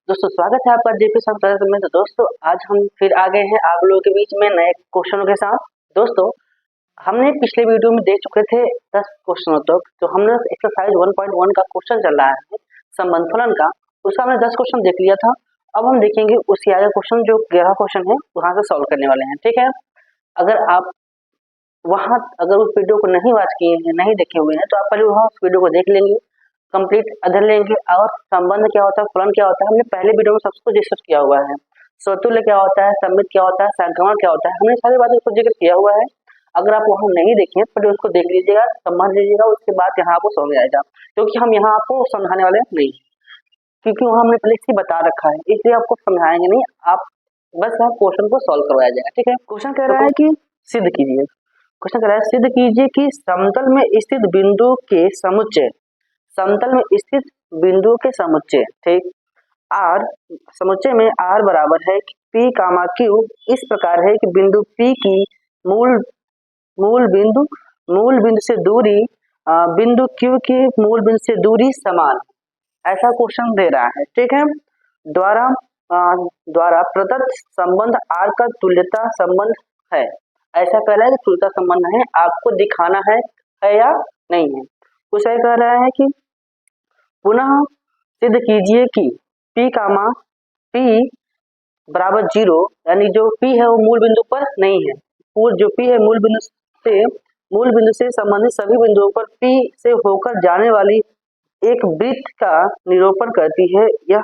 दोस्तों स्वागत है आपका जेपी संस्कृत में। तो दोस्तों आज हम फिर आ गए हैं आप लोगों के बीच में नए क्वेश्चनों के साथ। दोस्तों हमने पिछले वीडियो में देख चुके थे 10 क्वेश्चनों तक। तो हमने एक्सरसाइज 1.1 का क्वेश्चन चल रहा है संबंध फलन का, उसका हमने 10 क्वेश्चन देख लिया था। अब हम देखेंगे उसके आगे क्वेश्चन जो 11 क्वेश्चन है वहां से सॉल्व करने वाले हैं। ठीक है, अगर उस वीडियो को नहीं वॉच किए हैं, नहीं देखे हुए हैं, तो आप पहले वहाँ उस वीडियो को देख लेंगे, कंप्लीट अध्ययन लेंगे। और संबंध क्या होता है, फलन क्या होता है, हमने पहले वीडियो में सब कुछ डिस्कस किया हुआ है। स्वतुल्य क्या होता है, सममित क्या होता है, संक्रमण क्या होता है, हमने सारी बातें उसको जिक्र किया हुआ है। अगर आप वहाँ नहीं देखें पहले उसको देख लीजिएगा, समझ लीजिएगा, उसके बाद यहाँ आपको समझ आएगा। क्योंकि हम यहाँ आपको समझाने वाले नहीं, क्योंकि वहाँ हमने पहले से बता रखा है, इसलिए आपको समझाएंगे नहीं, आप बस आप क्वेश्चन को सॉल्व करवाया जाएगा। ठीक है, क्वेश्चन कह रहा है कि सिद्ध कीजिए। क्वेश्चन कह रहा है सिद्ध कीजिए कि समतल में स्थित बिंदु के समुच्चय, समतल में स्थित बिंदुओं के समुच्चय, ठीक, आर समुच्चय में आर बराबर है कि पी कामा क्यू इस प्रकार है कि बिंदु पी की मूल मूल बिंदु से दूरी बिंदु क्यू की मूल बिंदु से दूरी समान, ऐसा क्वेश्चन दे रहा है। ठीक है, द्वारा द्वारा प्रदत्त संबंध आर का तुल्यता संबंध है। ऐसा कह रहा है कि तुल्यता संबंध है, आपको दिखाना है या नहीं है। कुछ ऐसा कह रहा है कि पुनः सिद्ध कीजिए कि P कामा P बराबर 0, यानी जो P है वो मूल बिंदु पर नहीं है। जो P है मूल बिंदु से संबंधित सभी बिंदुओं पर P से होकर जाने वाली एक वृत्त का निरूपण करती है, यह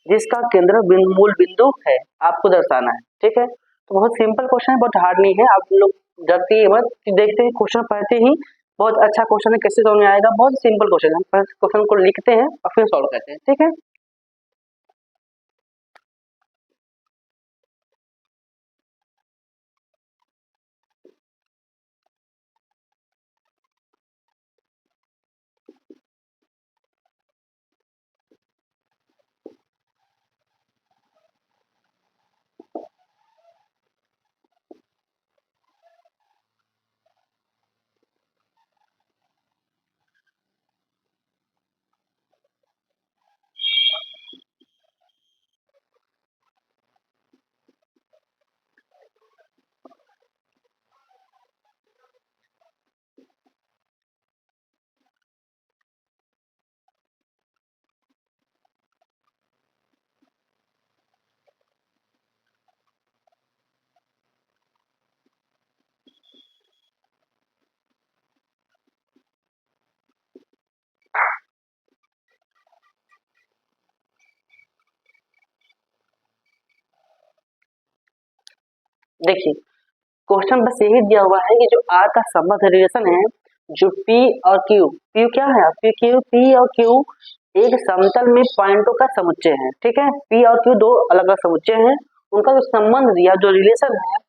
जिसका केंद्र मूल बिंदु है, आपको दर्शाना है। ठीक है, तो बहुत सिंपल क्वेश्चन है, बहुत हार्ड नहीं है। आप लोग डरते मत कि देखते हैं क्वेश्चन पढ़ते ही बहुत अच्छा क्वेश्चन है, कैसे समझ में आएगा। बहुत सिंपल क्वेश्चन है, हम पहले क्वेश्चन को लिखते हैं और फिर सॉल्व करते हैं। ठीक है, देखिए क्वेश्चन बस यही दिया हुआ है कि जो आर का संबंध रिलेशन है, जो P और Q, P क्या है, P और Q एक समतल में पॉइंटों का समुच्चय है। ठीक है, P और Q दो अलग अलग समुच्चय हैं, उनका जो संबंध दिया, जो रिलेशन है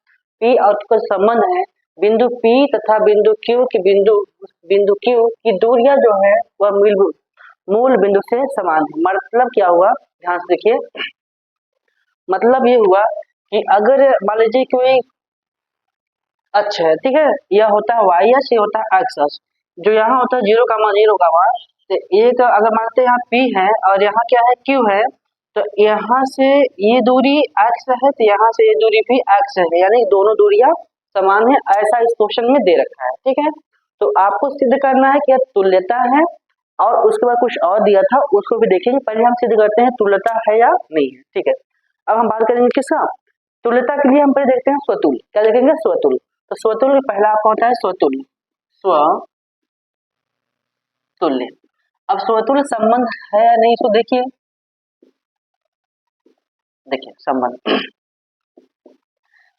P और Q का संबंध है, बिंदु P तथा बिंदु Q की दूरियां जो है वह मूल बिंदु से समान है। मतलब क्या हुआ, ध्यान से देखिए, मतलब ये हुआ कि अगर मान लीजिए कोई अच्छा है, ठीक है, यह होता है वाई अक्ष, ये होता है एक्स अक्ष। जो यहाँ होता है 0,0, तो एक अगर मानते हैं यहाँ P है और यहाँ क्या है, Q है, तो यहाँ से ये दूरी x है, तो यहाँ से ये दूरी भी x है, यानी दोनों दूरियां समान है, ऐसा इस क्वेश्चन में दे रखा है। ठीक है, तो आपको सिद्ध करना है कि यह तुल्यता है, और उसके बाद कुछ और दिया था, उसको भी देखेंगे। पहले हम सिद्ध करते हैं तुल्यता है या नहीं है। ठीक है, अब हम बात करेंगे किसका, तुल्यता के लिए हम पहले देखते हैं स्वतुल्य। क्या देखेंगे, स्वतुल्य। तो स्वतुल्य पहला आपका होता है स्वतुल्य, स्वतुल्य। अब स्वतुल्य संबंध है या नहीं, इसको देखिए, संबंध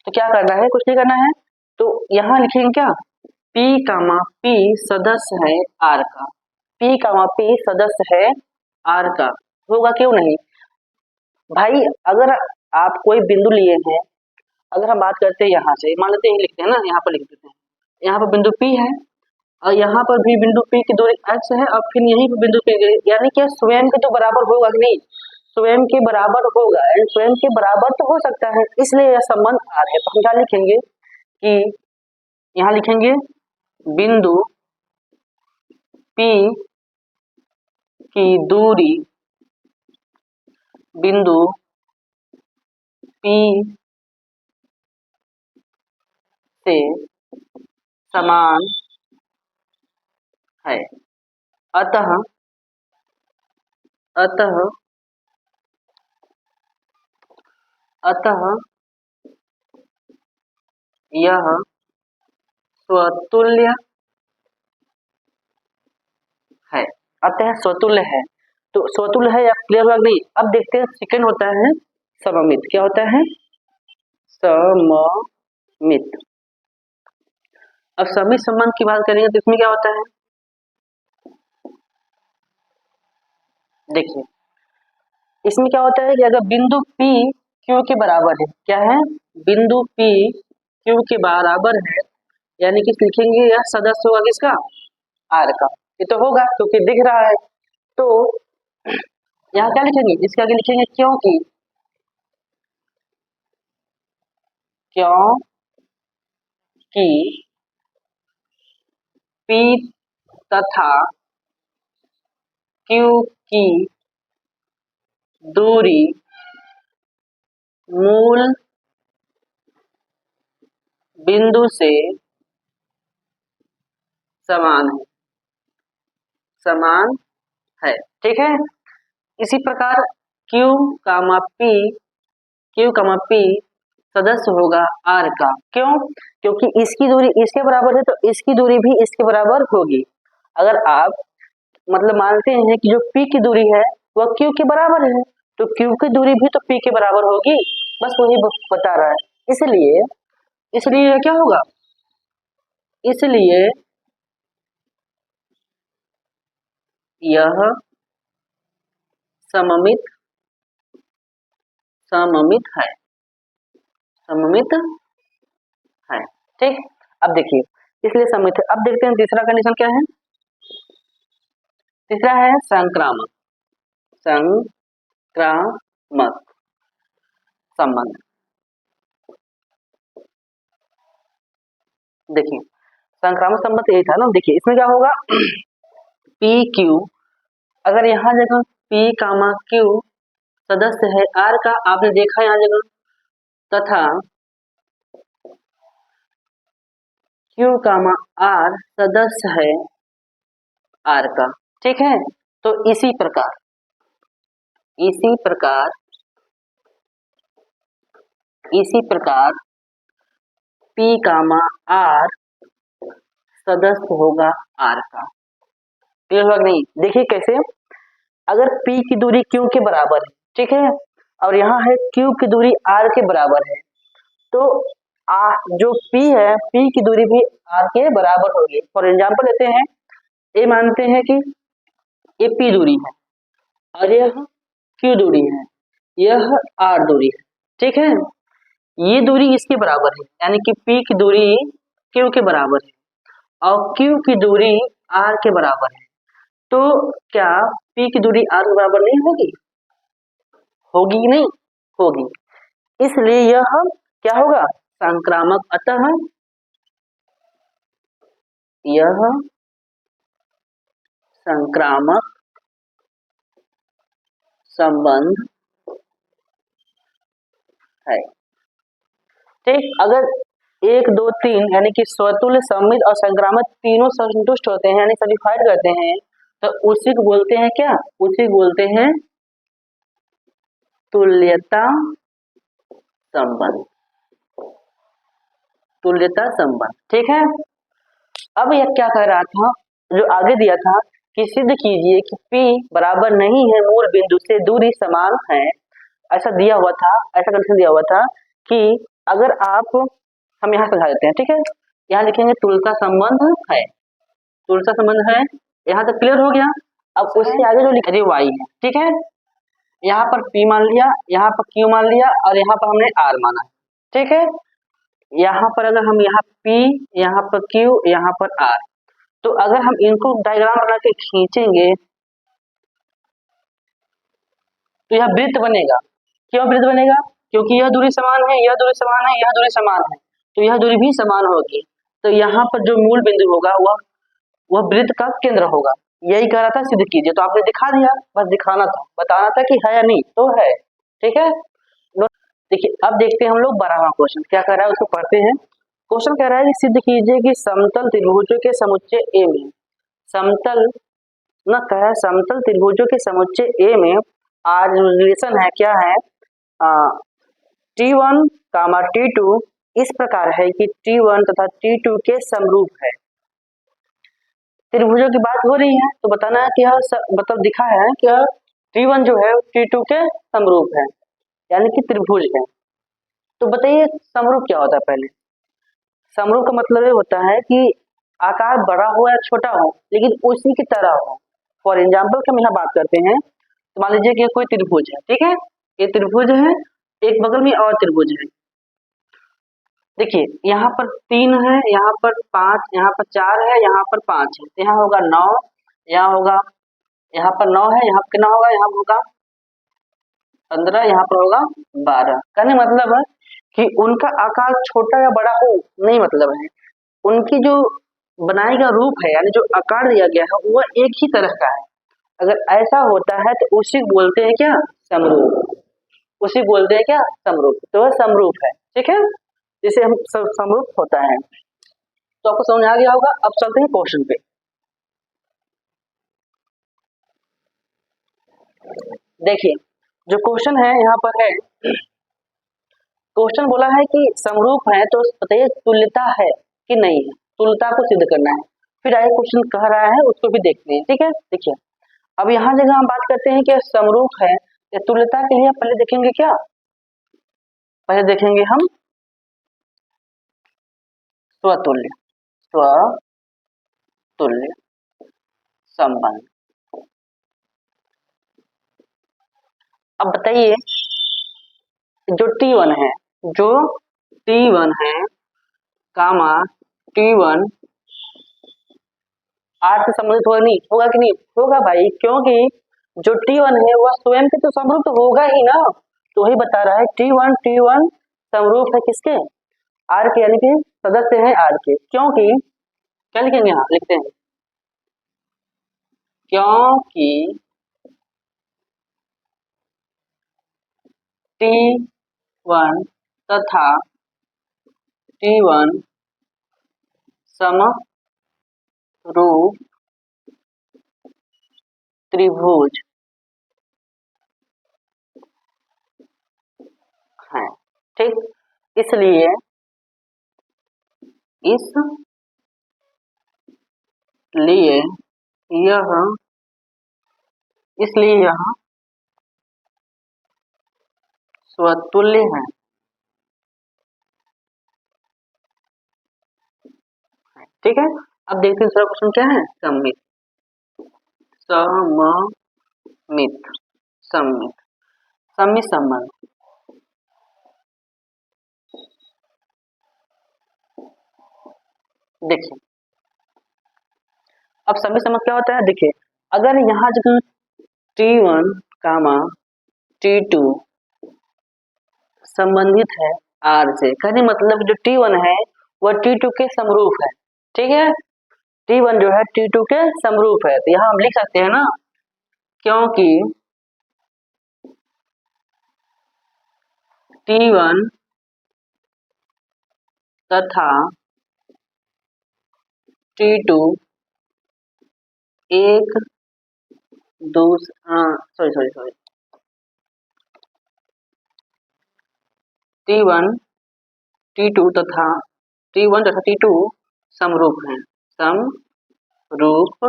तो क्या करना है, कुछ नहीं करना है, तो यहाँ लिखेंगे क्या, P कामा P सदस्य है R का, P कामा P सदस्य है R का, होगा क्यों नहीं भाई। अगर आप कोई बिंदु लिए हैं, अगर हम बात करते हैं यहाँ से, मान लेते हैं लिखते हैं ना, यहाँ पर लिख देते हैं, यहाँ पर बिंदु P है और यहाँ पर भी बिंदु P की दूरी x है, और फिर यहीं पर बिंदु P, यानी कि स्वयं के तो बराबर होगा कि नहीं, स्वयं के बराबर होगा, स्वयं के बराबर तो हो सकता है, इसलिए यह संबंध आ रहा है। तो हम क्या लिखेंगे कि यहाँ लिखेंगे बिंदु P की दूरी बिंदु P से समान है। अतः अतः अतः यह स्वतुल्य है। अतः स्वतुल्य है। तो स्वतुल्य है या क्लियर हुआ नहीं? अब देखते हैं सेकंड होता है सममित। क्या होता है? सममित। अब समित संबंध की बात करेंगे तो इसमें क्या होता है? देखिए इसमें क्या होता है कि अगर बिंदु P Q के बराबर है, क्या है? बिंदु P Q के बराबर है, यानी कि लिखेंगे यह सदस्य होगा किसका? R का। ये तो होगा क्योंकि दिख रहा है। तो यहाँ क्या लिखेंगे? इसके आगे लिखेंगे क्योंकि P तथा Q की दूरी मूल बिंदु से समान है। समान है, ठीक है। इसी प्रकार Q, P सदस्य होगा R का। क्यों? क्योंकि इसकी दूरी इसके बराबर है तो इसकी दूरी भी इसके बराबर होगी। अगर आप मतलब मानते हैं कि जो P की दूरी है वह Q के बराबर है, तो Q की दूरी भी तो P के बराबर होगी। बस वही बता रहा है। इसलिए क्या होगा? इसलिए यह सममित है। सममित है, ठीक। अब देखिए इसलिए सममित है। अब देखते हैं तीसरा कंडीशन क्या है। तीसरा है संक्रामक संबंध। देखिए संक्रामक संबंध यही था ना। देखिए इसमें क्या होगा? P Q, अगर यहाँ जगह P, Q सदस्य है R का, आपने देखा यहाँ जगह, तथा Q, R सदस्य है R का, ठीक है। तो इसी प्रकार P, R सदस्य होगा R का। क्लियर हुआ कि नहीं? देखिए कैसे, अगर P की दूरी Q के बराबर है, ठीक है, और यहाँ है Q की दूरी R के बराबर है, तो जो P है, P की दूरी भी R के बराबर होगी। फॉर एग्जाम्पल लेते हैं, ये मानते हैं कि ये P दूरी है और यह Q दूरी है, यह R दूरी है, ठीक है। ये दूरी इसके बराबर है, यानी कि P की दूरी Q के बराबर है और Q की दूरी R के बराबर है। तो क्या P की दूरी R के बराबर नहीं होगी? होगी नहीं? होगी। इसलिए यह क्या होगा? संक्रामक। अतः यह संक्रामक संबंध है, ठीक। अगर 1, 2, 3 यानी कि स्वतुल्य, सममित और संक्रामक तीनों संतुष्ट होते हैं, यानी सेटिस्फाइड करते हैं, तो उसी को बोलते हैं क्या? उसी को बोलते हैं तुल्यता संबंध। तुल्यता संबंध, ठीक है। अब यह क्या कह रहा था, जो आगे दिया था कि सिद्ध कीजिए कि P बराबर नहीं है मूल बिंदु से दूरी समान है। ऐसा दिया हुआ था, ऐसा कंडीशन दिया हुआ था कि अगर आप, हम यहाँ समझा देते हैं, ठीक है। यहाँ लिखेंगे तुल्यता संबंध है। तुल्यता संबंध है, यहाँ तक क्लियर हो गया। अब उसके आगे जो लिख Y है, ठीक है। यहाँ पर P मान लिया, यहाँ पर Q मान लिया और यहाँ पर हमने R माना, ठीक है। यहाँ पर अगर हम यहाँ P, यहाँ पर Q, यहाँ पर R, तो अगर हम इनको डायग्राम बना के खींचेंगे तो यह वृत्त बनेगा। क्यों वृत्त बनेगा? क्योंकि यह दूरी समान है, यह दूरी समान है, यह दूरी समान है, तो यह दूरी भी समान होगी। तो यहाँ पर जो मूल बिंदु होगा वह वृत्त का केंद्र होगा। यही कह रहा था सिद्ध कीजिए, तो आपने दिखा दिया। बस दिखाना था, बताना था कि है या नहीं, तो है। ठीक है। देखिए अब देखते हैं हम लोग 12वां क्वेश्चन क्या कर रहा है, उसको पढ़ते हैं। क्वेश्चन कह रहा है कि सिद्ध कीजिए कि समतल त्रिभुजों के समुच्चय ए में समतल न कह रहा है समतल त्रिभुजों के समुच्चय ए में आज रिलेशन है क्या है, T1 कामा T2 इस प्रकार है कि T1 तथा T2 के समरूप है। त्रिभुजों की बात हो रही है तो बताना है कि यह मतलब दिखा है कि T1 जो है T2 के समरूप है, यानी कि त्रिभुज है। तो बताइए समरूप क्या होता है। पहले समरूप का मतलब ये होता है कि आकार बड़ा हो या छोटा हो लेकिन उसी की तरह हो। फॉर एग्जाम्पल हम यहाँ बात करते हैं तो मान लीजिए कि कोई त्रिभुज है, ठीक है, ये त्रिभुज है, एक बगल में और त्रिभुज है। देखिए यहाँ पर 3 है, यहाँ पर 5, यहाँ पर 4 है, यहाँ पर 5 है, तो यहाँ होगा 9, यहाँ होगा, यहाँ पर 9 है, यहाँ पर कितना होगा, यहाँ होगा 15, यहाँ पर होगा 12। कहने मतलब है कि उनका आकार छोटा या बड़ा हो नहीं मतलब है, उनकी जो बनाई का रूप है यानी जो आकार दिया गया है वह एक ही तरह का है। अगर ऐसा होता है तो उसी को बोलते हैं क्या, समरूप। उसी को बोलते हैं क्या, समरूप। तो वह समरूप है, ठीक है, जिसे हम समरूप होता है। तो आपको समझ आ गया होगा। अब चलते हैं क्वेश्चन पे। देखिए जो क्वेश्चन है यहाँ पर है, क्वेश्चन बोला है कि समरूप है तो बताइए तुल्यता है कि नहीं है, तुल्यता को सिद्ध करना है। फिर आगे क्वेश्चन कह रहा है उसको भी देखते हैं, ठीक है। देखिए अब यहाँ जगह हम बात करते हैं कि समरूप है या तुल्यता के लिए पहले देखेंगे क्या, पहले देखेंगे हम स्वतुल्य, स्वतुल्य संबंध। अब बताइए जो T1 है, जो T1 है कामा T1 R से संबंधित होगा, नहीं होगा कि नहीं होगा भाई, क्योंकि जो T1 है वह स्वयं के तो समरूप तो होगा ही ना। तो वही बता रहा है T1 समरूप है किसके, R के, यानी कि सदस्य है R के। क्योंकि क्या लिखेंगे, यहाँ लिखते हैं क्योंकि T1 तथा T1 समरूप त्रिभुज है, ठीक। इसलिए यह स्वतुल्य है, ठीक है। अब देखते हैं दूसरा क्वेश्चन क्या है, सममित, सममित, सममित, सममित संबंध। देखिए अब सममित संबंध क्या होता है, देखिए अगर यहाँ जगह T1 कामा T2 संबंधित है R से, कहने मतलब जो T1 है वह T2 के समरूप है, ठीक है। T1 जो है T2 के समरूप है, तो यहाँ हम लिख सकते हैं ना, क्योंकि T1 तथा T2 एक दूसरा सॉरी T1 तथा T2 समरूप हैं, समरूप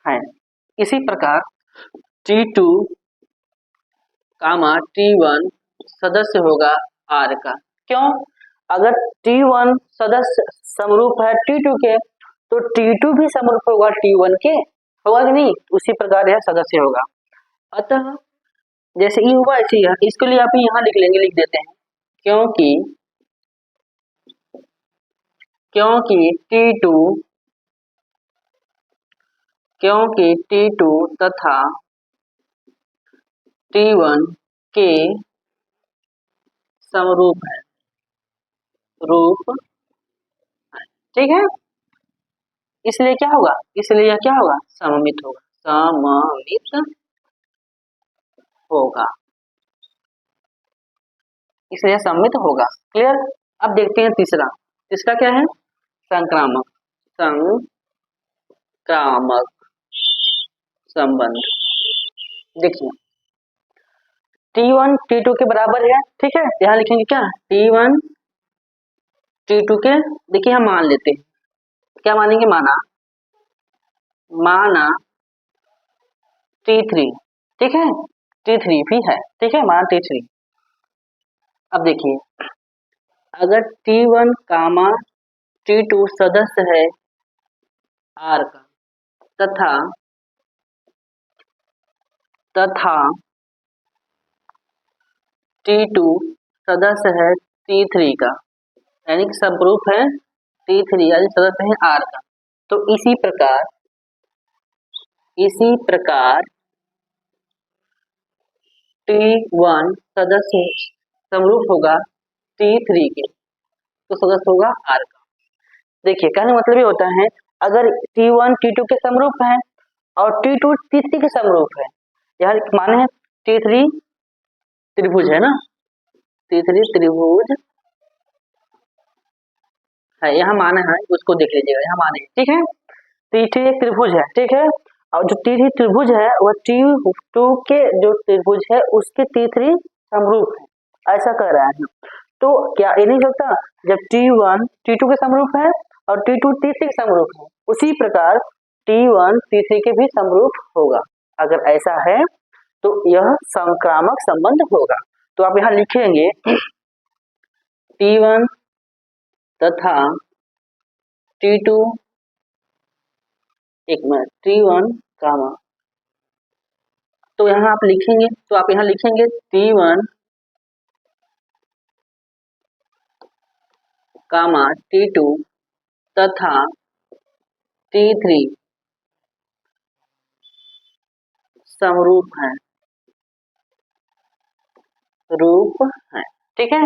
है। इसी प्रकार T2 कामा T1 सदस्य होगा R का। क्यों, अगर T1 सदस्य समरूप है T2 के तो T2 भी समरूप होगा T1 के, होगा कि नहीं। उसी प्रकार यह सदस्य होगा। अतः जैसे ई हुआ ऐसे ही, इसके लिए आप यहाँ लिख लेंगे, लिख देते हैं क्योंकि T2 तथा T1 के समरूप है, रूप, ठीक है। इसलिए क्या होगा, इसलिए यह क्या होगा, सममित होगा, सममित होगा। इसलिए सममित होगा। क्लियर। अब देखते हैं तीसरा। तीसरा क्या है? संक्रामक। संक्रामक संबंध। देखिए T1 T2 के बराबर है, ठीक है। यहाँ लिखेंगे क्या? T1 T2 के, देखिए हम मान लेते हैं, क्या मानेंगे? माना T3, ठीक है। T3 भी है, ठीक है, माना T3। अब देखिए अगर T1 कामा T2 सदस्य है R का तथा T2 सदस्य है T3 का, यानी कि समरूप है T3 यानी सदस्य है R का, तो इसी प्रकार T1 सदस्य समरूप होगा T3 के, तो सदस्य होगा R का। देखिए कहने मतलब ये होता है अगर T1 T2 के समरूप है और T2 T3 के समरूप है, यहाँ माने है T3 त्रिभुज है ना, T3 त्रिभुज है, यहाँ माना है उसको देख लीजिएगा, यहाँ माने, ठीक है। T3 एक त्रिभुज है, ठीक है, और जो T3 त्रिभुज है वह T2 के जो त्रिभुज है उसके T3 समरूप है, ऐसा कह रहा है। तो क्या ये नहीं सकता जब T1 T2 के समरूप है और T2 T3 के समरूप है, उसी प्रकार T1 T3 के भी समरूप होगा। अगर ऐसा है तो यह संक्रामक संबंध होगा। तो आप यहाँ लिखेंगे T1 तथा T2, एक मिनट, T1 कामा, तो यहाँ आप लिखेंगे, तो आप यहाँ लिखेंगे T1 कामा T2 तथा T3 समरूप है, रूप है, ठीक है।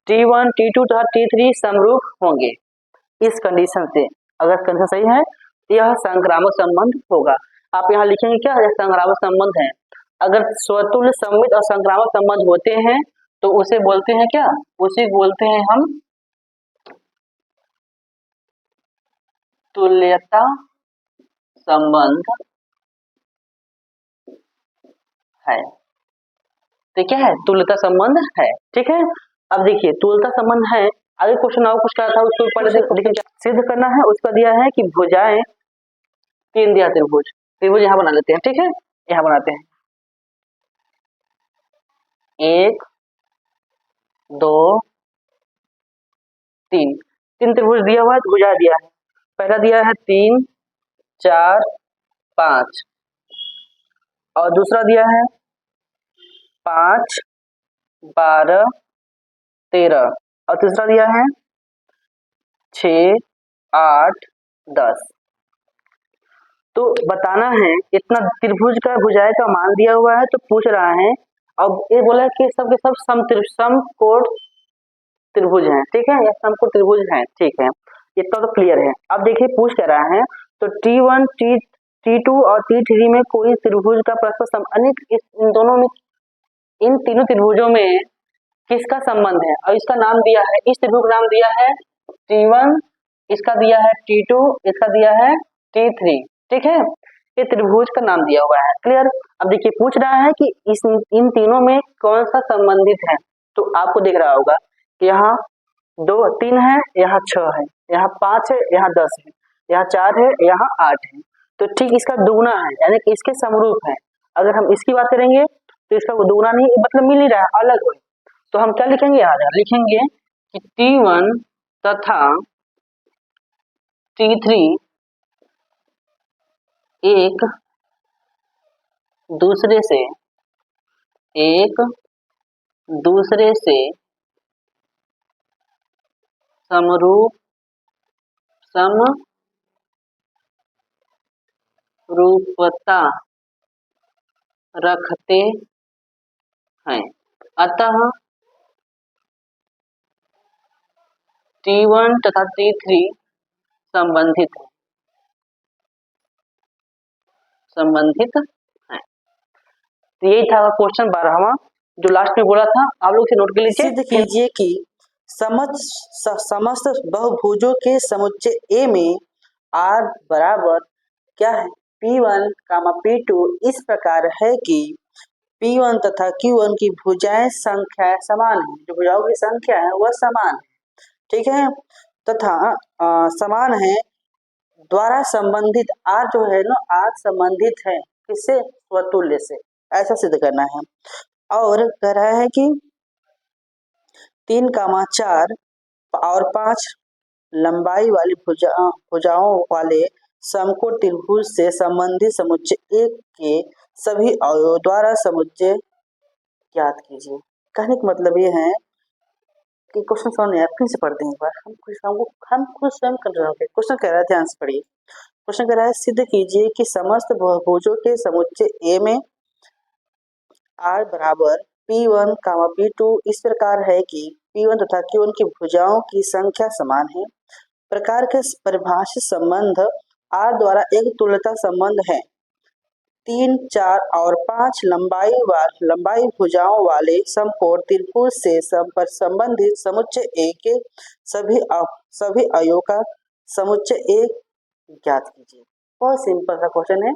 T1 T2 तथा T3 समरूप होंगे इस कंडीशन से, अगर कंडीशन सही है यह संक्रामक संबंध होगा। आप यहाँ लिखेंगे क्या? यह संक्रामक संबंध है। अगर स्वतुल्य सममित और संक्रामक संबंध होते हैं तो उसे बोलते हैं क्या? उसे बोलते हैं हम तुल्यता संबंध है। तो क्या है? तुल्यता संबंध है, ठीक है। अब देखिए तुल्यता संबंध है, आगे क्वेश्चन और कुछ कहा था उसको पढ़े देखिए क्या सिद्ध करना है। उसका दिया है कि भुजाएं तीन दिया त्रिभुज, त्रिभुज यहाँ बना लेते हैं, ठीक है, यहाँ बनाते हैं 1 2 3, तीन त्रिभुज दिया हुआ है, भुजा दिया है। पहला दिया है 3 4 5 और दूसरा दिया है 5 12 13 और तीसरा दिया है 6 8 10। तो बताना है इतना त्रिभुज का भुजाएं का मान दिया हुआ है, तो पूछ रहा है। अब ये बोला है कि सब के सब समकोण त्रिभुज हैं, ठीक है, या समकोण त्रिभुज हैं, ठीक है, इतना तो क्लियर है। अब देखिए पूछ क्या रहा है, तो T1 T2 और T3 में कोई त्रिभुज का परस्पर इन दोनों में, इन तीनों त्रिभुजों में किसका संबंध है, और इसका नाम दिया है, इस त्रिभुज का नाम दिया है T1, इसका दिया है T2, इसका दिया है T3, ठीक है, ये त्रिभुज का नाम दिया हुआ है। क्लियर। अब देखिए पूछ रहा है कि इन तीनों में कौन सा संबंधित है, तो आपको दिख रहा होगा कि यहाँ 2 3 है, यहाँ 6 है, यहाँ 5 है, यहाँ 10 है, यहाँ 4 है, यहाँ 8 है, तो ठीक इसका दुगुना है, यानी कि इसके समरूप है। अगर हम इसकी बात करेंगे तो इसका वो दुगुना नहीं, मतलब मिल नहीं रहा है, अलग है। तो हम क्या लिखेंगे? यहाँ लिखेंगे कि T1 तथा T3 एक दूसरे से समरूपता रखते हैं, अतः T1 तथा T3 संबंधित है। यही था क्वेश्चन 12वां। जो लास्ट में बोला था आप लोग इसे नोट कर लीजिए। सिद्ध कीजिए कि समस्त बहुभुजों के समुच्चय ए में r बराबर क्या है, P1, P2 इस प्रकार है कि P1 तथा Q1 की भुजाएं संख्या समान है, जो भुजाओं की संख्या है वह समान है, ठीक है, तथा समान है द्वारा संबंधित r जो है ना, r संबंधित है किससे, स्वतुल्य से, ऐसा सिद्ध करना है। और कह रहा है कि 3, 4 और 5 लंबाई वाली भुजाओं वाले समकोण त्रिभुज से संबंधित समुच्चय एक के सभी अवयवों द्वारा समुच्चय ज्ञात कीजिए। कहने का मतलब ये है कि क्वेश्चन समझ नहीं आया, फिर से पढ़ते हैं एक बार, हम खुद स्वयं कर रहे हैं। क्वेश्चन कह रहा है, ध्यान से पढ़िए। क्वेश्चन कह रहा है सिद्ध कीजिए कि समस्त बहुभुजों के समुच्चय ए में r बराबर P1, P2 इस प्रकार है कि P1 तथा Q1 की भुजाओं की संख्या समान है। प्रकार के परिभाषित संबंध r द्वारा एक तुल्यता संबंध है। 3, 4 और 5 लंबाई भुजाओं वाले समकोण त्रिभुज से संबंधित समुच्चय ए के सभी अवयवों का समुच्चय ए ज्ञात कीजिए। बहुत सिंपल सा क्वेश्चन है,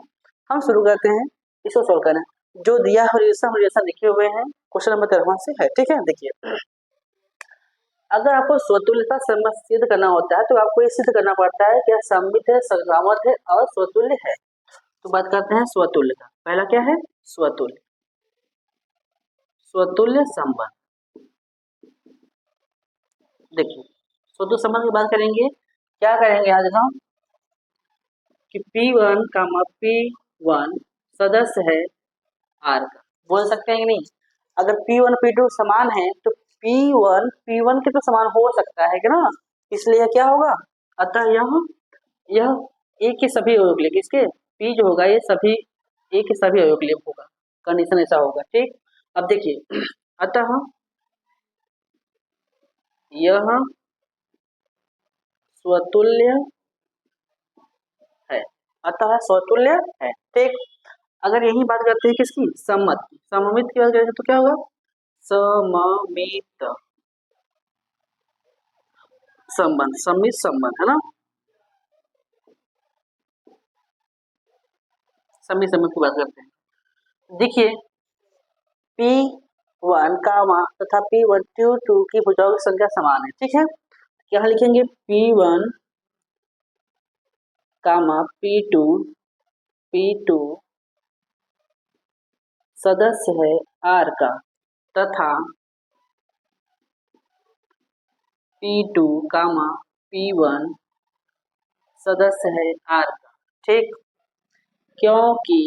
हम शुरू करते हैं इसको सोल्व करना। जो दिया है रिलेशन लिखे हुए हैं क्वेश्चन नंबर 13 से है, ठीक है। देखिए, अगर आपको स्वतुल्यता संबंध सिद्ध करना होता है तो आपको ये सिद्ध करना पड़ता है कि सममित है, संक्रामक है और स्वतुल्य है। तो बात करते हैं स्वतुल्यता। पहला क्या है, स्वतुल्य संबंध। देखिए, स्वतुल्य संबंध की बात करेंगे, क्या करेंगे यहाँ देखो कि P1, P1 सदस्य है R का, बोल सकते हैं कि नहीं। अगर P1 P2 समान है तो P1 P1 के तो समान हो सकता है कि ना, इसलिए क्या होगा, अतः यह A के सभी अवयव के लिए, किसके, P जो होगा ये सभी A के सभी अवयव के लिए होगा, कंडीशन ऐसा होगा, ठीक। अब देखिए, अतः यह स्वतुल्य है, अतः स्वतुल्य है, ठीक। अगर यही बात करते हैं किसकी, सममित की बात करेंगे तो क्या होगा, सममित संबंध है ना, समित संबंध की बात करते हैं। देखिए, P1 तथा P1 Q2 की भुजाओं की संख्या समान है, ठीक है। क्या लिखेंगे, P1, P2 सदस्य है R का तथा P2, P1 सदस्य है R का, ठीक। क्योंकि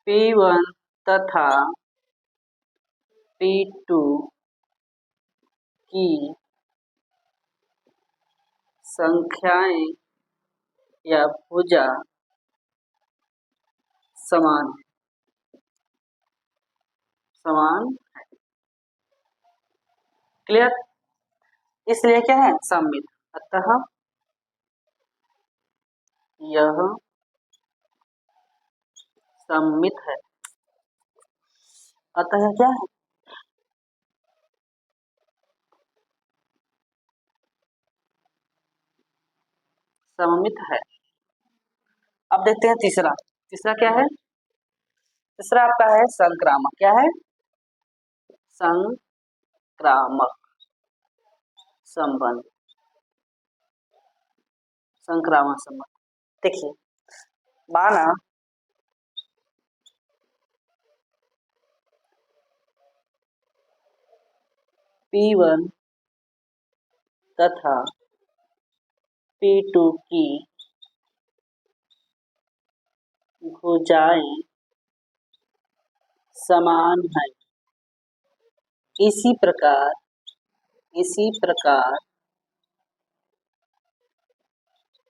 P1 तथा P2 की संख्याएं या भुजा समान है, क्लियर। इसलिए क्या है, सममित, अतः यह सममित है, अतः क्या है, सममित है। अब देखते हैं तीसरा क्या है, तीसरा आपका है संक्रामक। क्या है, संक्रामक संबंध, देखिए, माना P1 तथा P2 की भुजाएं समान है, इसी प्रकार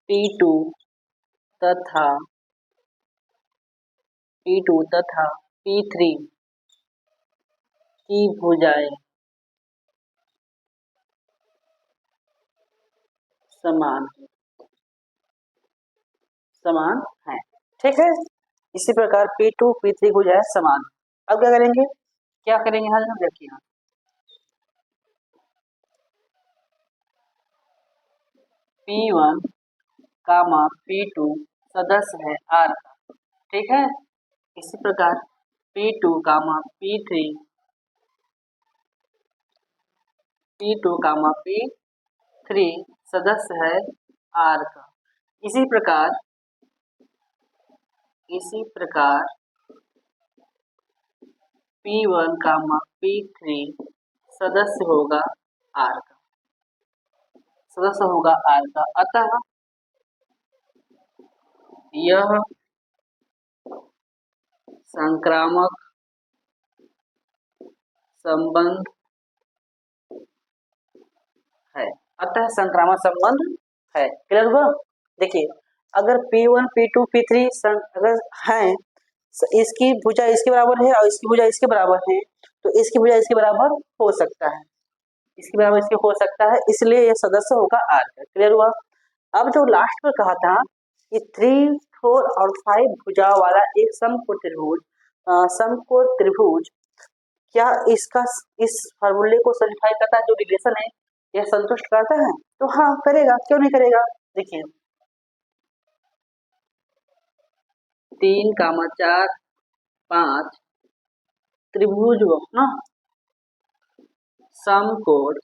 P2 तथा P3 की भुजाएं समान है, ठीक है। इसी प्रकार P2 P3 भुजाएं समान। अब क्या करेंगे, यहाँ देखिए, P1 कामा P2 सदस्य है R का, ठीक है। इसी प्रकार P2 कामा P3 सदस्य है R का। इसी प्रकार P1 कामा P3 सदस्य होगा R का, अतः यह संक्रामक संबंध है। क्लियर हुआ। देखिए, अगर P1 P2 P3 अगर हैं, इसकी भुजा इसके बराबर है और इसकी भुजा इसके बराबर है, तो इसकी भुजा इसके बराबर हो सकता है, इसलिए यह सदस्य होगा R का। क्लियर हुआ। अब जो लास्ट में कहा था कि 3, 4 और 5 भुजा वाला एक समकोण त्रिभुज क्या इसका इस फार्मूले को सेटिस्फाई करता है, जो रिलेशन है यह संतुष्ट करता है? तो हाँ करेगा, क्यों नहीं करेगा। देखिए 3, 4, 5 त्रिभुज ना समकोण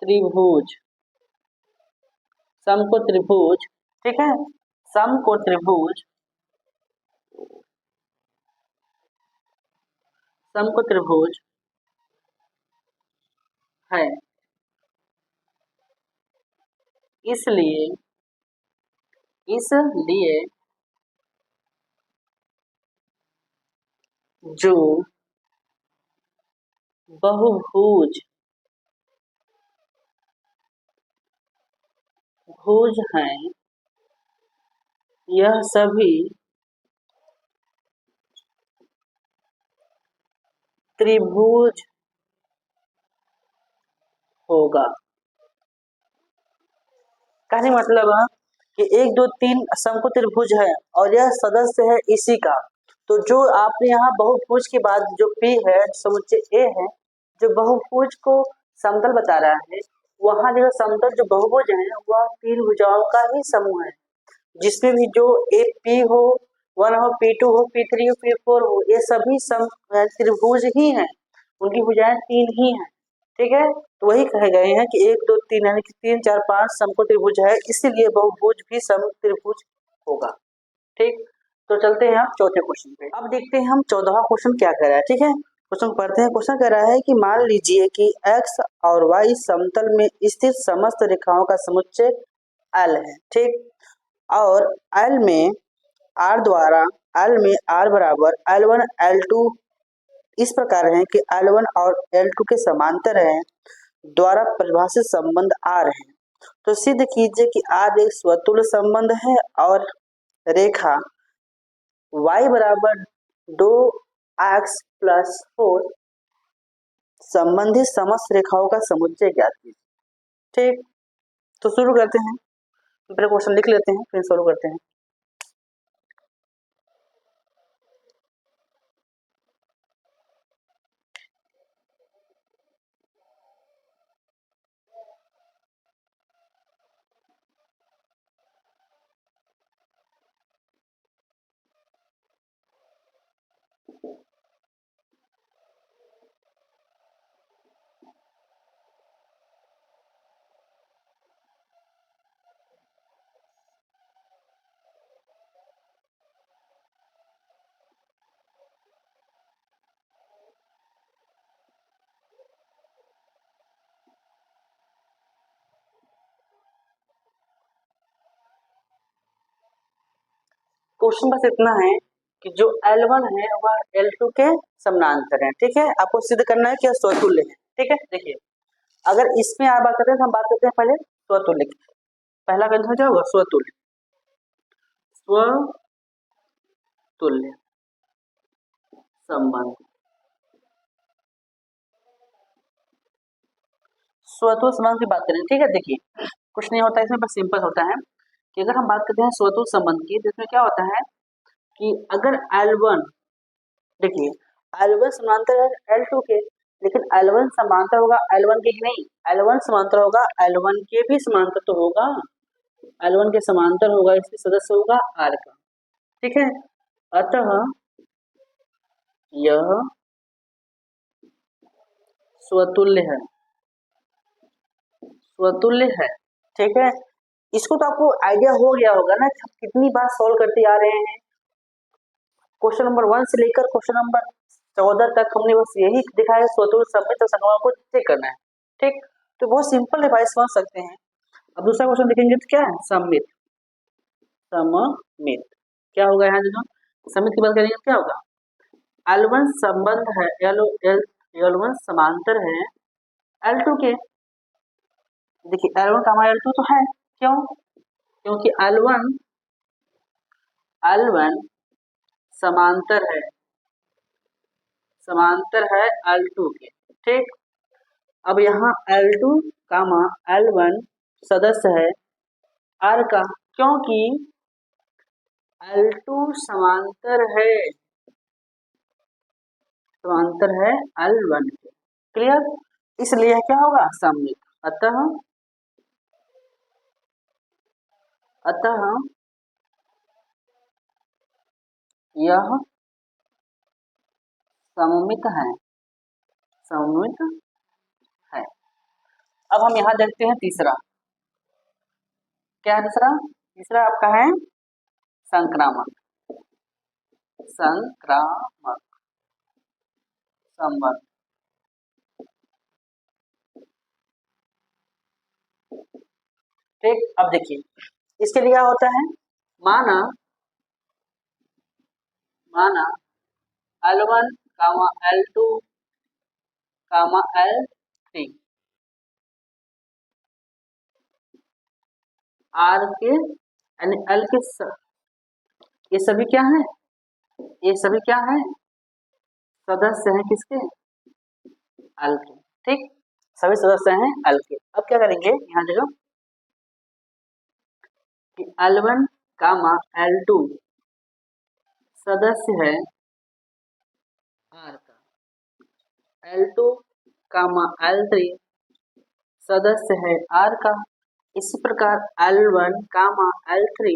त्रिभुज, ठीक है। समकोण त्रिभुज है, इसलिए जो बहुभुज हैं यह सभी त्रिभुज होगा। कहने मतलब है कि 1, 2, 3 समकोण त्रिभुज है और यह सदस्य है इसी का, तो जो आपने यहाँ बहुभुज के बाद जो P है, समुच्चय A है, जो बहुभुज को समतल बता रहा है, वहाँ जो समतल जो बहुभुज है वह 3 भुजाओं का ही समूह है, जिसमें भी जो AP हो, 1 हो, P2 हो, P3 हो, P4 हो, ये सभी त्रिभुज ही हैं, उनकी भुजाएं 3 ही हैं, ठीक है। तो वही कहे गए हैं कि 1, 2, 3 यानी कि 3, 4, 5 समकोण त्रिभुज है, इसीलिए बहुभुज भी समत्रिभुज होगा, ठीक। तो चलते हैं आप चौथे क्वेश्चन पे। अब देखते हैं हम 14वां क्वेश्चन क्या कह रहा है, ठीक है। क्वेश्चन पढ़ते हैं। क्वेश्चन कह रहा है कि मान लीजिए कि x और y समतल में स्थित समस्त रेखाओं का समुच्चय L है, ठीक। और L में R बराबर L1 L2 इस प्रकार है कि L1 और L2 के समांतर है द्वारा परिभाषित संबंध R है। तो सिद्ध कीजिए कि R एक स्वतुल्य संबंध है और रेखा y बराबर 2x + 4 संबंधित समस्त रेखाओं का समुच्चय ज्ञात कीजिए, ठीक। तो शुरू करते हैं, पहले क्वेश्चन लिख लेते हैं फिर शुरू करते हैं। क्वेश्चन बस इतना है कि जो L1 है वह L2 के समानांतर है, ठीक है। आपको सिद्ध करना है कि यह स्वतुल्य है, ठीक है। देखिए अगर इसमें आप बात करते हैं तो हम बात करते हैं पहले स्वतुल्य की। पहला कंडीशन क्या होगा, स्वतुल्य संबंध। स्वतुल्य संबंध की बात करें, ठीक है। देखिए कुछ नहीं होता है इसमें, बस सिंपल होता है कि अगर हम बात करते हैं स्वतुल्य संबंध की तो इसमें क्या होता है कि अगर L1, देखिए L1 समांतर है L2 के, लेकिन L1 समांतर होगा L1 के कि नहीं, L1 समांतर होगा L1 के भी समांतर तो होगा, L1 के समांतर होगा, इसके सदस्य होगा R का, ठीक है। अतः यह स्वतुल्य है, स्वतुल्य है, ठीक है। इसको तो आपको आइडिया हो गया होगा ना, कितनी बार सॉल्व करते आ रहे हैं। क्वेश्चन नंबर 1 से लेकर क्वेश्चन नंबर 14 तक हमने बस यही दिखाया, स्वतुल्य सममित और संगमों को चेक करना है, ठीक। तो बहुत सिंपल है भाई, समझ सकते हैं। अब दूसरा क्वेश्चन देखेंगे तो क्या है, सममित, सममित क्या होगा यहाँ देखो, सममित की बात करेंगे क्या होगा, L1 संबंध है L1 समांतर है L2 के, देखिए L1 का L2 तो है, क्यों, क्योंकि L1 समांतर है L2 के, ठीक। अब यहाँ L2 कामा L1 सदस्य है R का, क्योंकि L2 समांतर है L1 के, क्लियर। इसलिए क्या होगा, सममित। अतः यह सममित है, अब हम यहाँ देखते हैं तीसरा, क्या है तीसरा आपका है संक्रामक संबंध, ठीक। अब देखिए इसके लिए क्या होता है, माना L1 कामा L2 कामा L3 R के यानी L के ये सभी क्या है, सदस्य हैं किसके, L के, ठीक। सभी सदस्य हैं L के। अब क्या करेंगे यहाँ देखो कि L1 कामा L2 सदस्य है R का, L2 कामा L3 सदस्य है R का, इसी प्रकार L1 कामा L3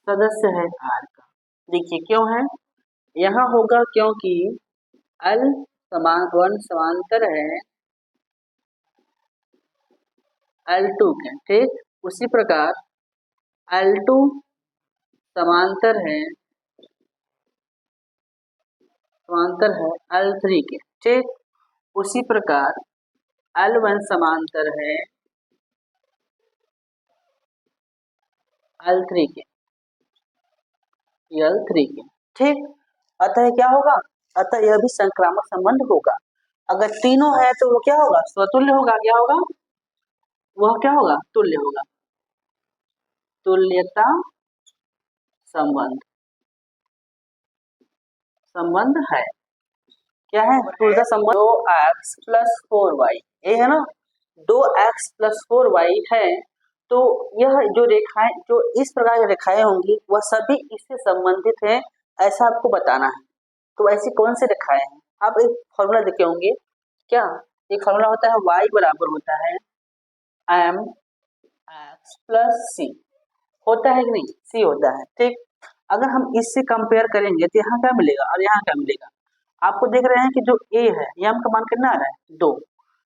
सदस्य है R का। देखिए क्यों है, यहाँ होगा क्योंकि L1 समांतर है L2 के, ठीक। उसी प्रकार L2 समांतर है L3 के, ठीक। उसी प्रकार L1 समांतर है L3 के, ठीक। अतः क्या होगा, अतः यह भी संक्रामक संबंध होगा। अगर तीनों है तो वो क्या होगा, स्वतुल्य होगा, क्या होगा, वह क्या होगा, तुल्य होगा, तुल्यता संबंध है, क्या है, तुल्यता संबंध 2x + 4y, ये है ना, 2x + 4y है। तो यह जो रेखाएं, जो इस प्रकार की रेखाएं होंगी वह सभी इससे संबंधित हैं, ऐसा आपको बताना है। तो ऐसी कौन सी रेखाएं हैं, आप एक फॉर्मूला देखे होंगे, क्या एक फॉर्मूला होता है, y बराबर होता है mx + c, होता है कि नहीं, c होता है, ठीक। अगर हम इससे कंपेयर करेंगे तो यहाँ क्या मिलेगा और यहाँ क्या मिलेगा, आपको देख रहे हैं कि जो a है m का मान कितना आ रहा है 2,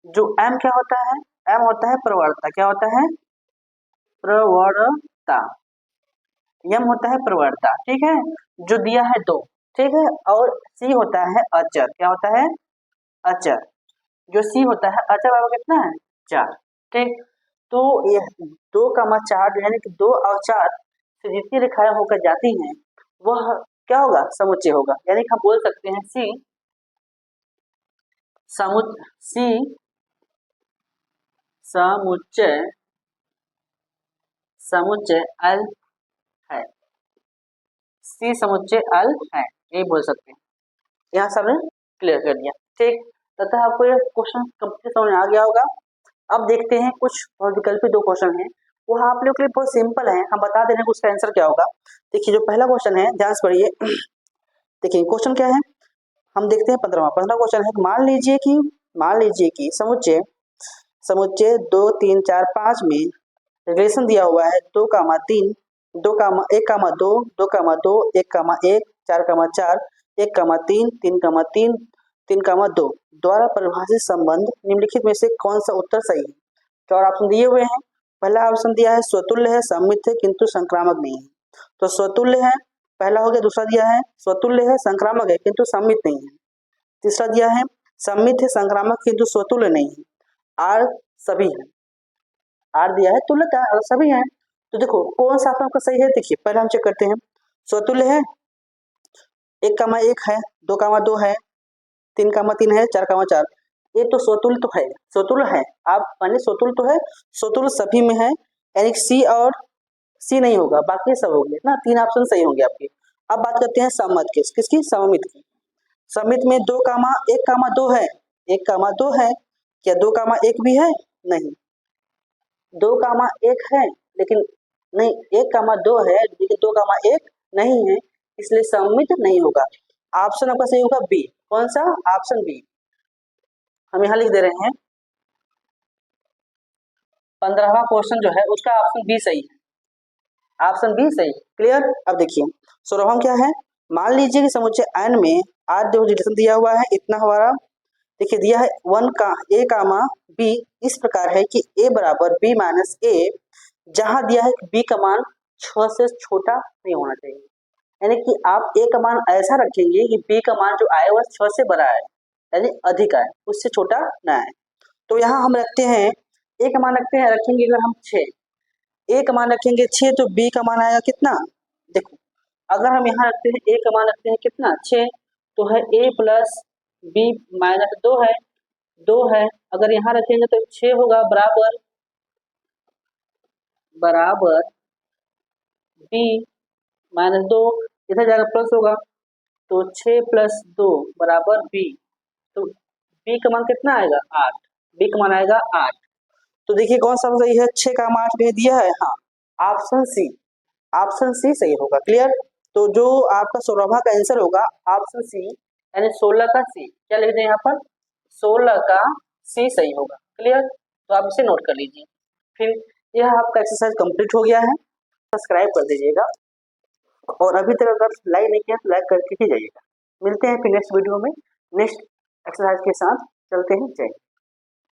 जो m क्या होता है, m होता है प्रवणता, क्या होता है, प्रवणता, m होता है प्रवणता, ठीक है, जो दिया है 2, ठीक है। और c होता है अचर, क्या होता है, अचर, जो c होता है अचर बराबर कितना है 4, ठीक। तो यह 2,4 यानी कि 2 और 4 से जितनी रेखाएं होकर जाती हैं वह क्या होगा, समुच्चय होगा, यानी कि हम बोल सकते हैं C समुच्चय L है, C समुच्चय L है, ये बोल सकते हैं। यहाँ सबने क्लियर कर दिया, ठीक। तथा आपको यह क्वेश्चन कंप्लीट समझ में आ गया होगा। अब देखते हैं कुछ और विकल्पी 2 क्वेश्चन हैं, वो आप लोग के लिए बहुत सिंपल है, हम बता दे रहे हैं उसका आंसर क्या होगा। देखिए जो पहला क्वेश्चन है, ध्यान से पढ़िए। देखिए क्वेश्चन क्या है, हम देखते हैं 15वां क्वेश्चन है। मान लीजिए कि समुच्चय 2 3 4 5 में रिलेशन दिया हुआ है 2,3 1,2 2,2 1,1 4,4 1,3 3,3 3,2 द्वारा परिभाषित संबंध निम्नलिखित में से कौन सा उत्तर सही है। 4 ऑप्शन दिए हुए हैं। पहला ऑप्शन दिया है स्वतुल्य है, सममित है किंतु संक्रामक नहीं है, तो स्वतुल्य है पहला हो गया। दूसरा दिया है स्वतुल्य है, संक्रामक है किंतु सममित नहीं है। तीसरा दिया है सममित है, संक्रामक किंतु स्वतुल्य नहीं है, आर सभी है। आर दिया है तुल्यता और सभी है। तो देखो कौन सा आपका सही है। देखिए पहले हम चेक करते हैं। स्वतुल्य है, 1,1 है, 2,2 है, 3,3 है, 4,4, ये तो स्वतुल्य तो है, स्वतुल्य है। आप मानिए स्वतुल्य तो है, स्वतुल्य सभी में है, यानी सी और सी नहीं होगा, बाकी सब होंगे ना, 3 ऑप्शन सही होंगे आपके। अब बात करते हैं सममित की, किसकी, सममित की। सममित में 2,1,2 है, 1,2 है, क्या 2,1 भी है, नहीं। 2,1 है लेकिन नहीं, 1,2 है लेकिन 2,1 नहीं है, इसलिए सममित नहीं होगा। ऑप्शन आपका सही होगा बी। कौन सा, ऑप्शन बी। हम यहाँ लिख दे रहे हैं 15वां क्वेश्चन जो है उसका ऑप्शन बी सही है, ऑप्शन बी सही। क्लियर। अब देखिए 16वां क्या है, मान लीजिए कि समुच्चय n में आज जो रिलेशन दिया हुआ है इतना हमारा, देखिए दिया है 1 का a कामा b इस प्रकार है कि a बराबर b माइनस a, जहां दिया है कि b का मान 6 से छोटा नहीं होना चाहिए, यानी कि आप a का मान ऐसा रखेंगे कि b का मान जो आए वह 6 से बड़ा है, यानी अधिक आए, उससे छोटा ना आए। तो यहाँ हम रखते हैं a का मान रखेंगे अगर हम 6, a का मान रखेंगे 6 तो b का मान आएगा कितना। देखो अगर हम यहाँ रखते हैं a का मान रखते हैं कितना 6, तो है a प्लस b माइनस 2 है, अगर यहाँ रखेंगे तो 6 होगा बराबर b माइनस 2, इधर जाकर प्लस होगा, तो 6 प्लस 2 बराबर b, तो b का मान कितना आएगा 8, b का मान आएगा 8। तो देखिए कौन सा सही है, 6 का मान 8 में दिया है, हाँ ऑप्शन सी, ऑप्शन सी सही होगा। क्लियर। तो जो आपका 16वां का आंसर होगा ऑप्शन सी, यानी 16 का सी, क्या लिख दें यहाँ पर, 16 का सी सही होगा। क्लियर। तो आप इसे नोट कर लीजिए। फिर यह आपका एक्सरसाइज कंप्लीट हो गया है, सब्सक्राइब कर दीजिएगा और अभी तक अगर लाइक नहीं किया तो लाइक करके ही जाइएगा। मिलते हैं फिर नेक्स्ट वीडियो में नेक्स्ट एक्सरसाइज के साथ, चलते हैं, जय।